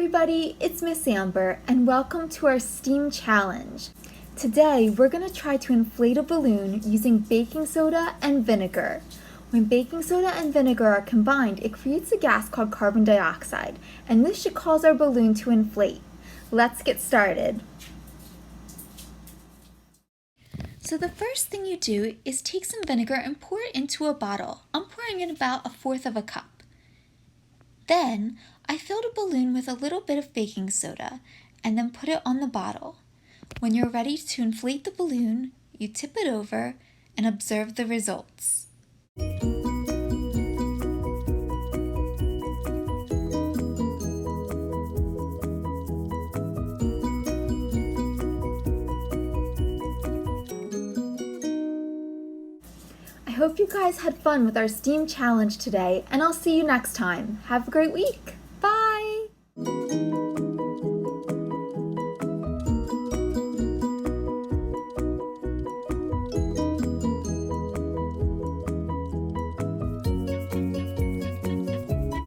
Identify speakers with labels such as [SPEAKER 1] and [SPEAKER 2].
[SPEAKER 1] everybody, it's Miss Amber and welcome to our STEAM challenge. Today we're going to try to inflate a balloon using baking soda and vinegar. When baking soda and vinegar are combined, it creates a gas called carbon dioxide, and this should cause our balloon to inflate. Let's get started. So the first thing you do is take some vinegar and pour it into a bottle. I'm pouring in about 1/4 of a cup. Then I filled a balloon with a little bit of baking soda and then put it on the bottle. When you're ready to inflate the balloon, you tip it over and observe the results. I hope you guys had fun with our STEAM challenge today, and I'll see you next time. Have a great week!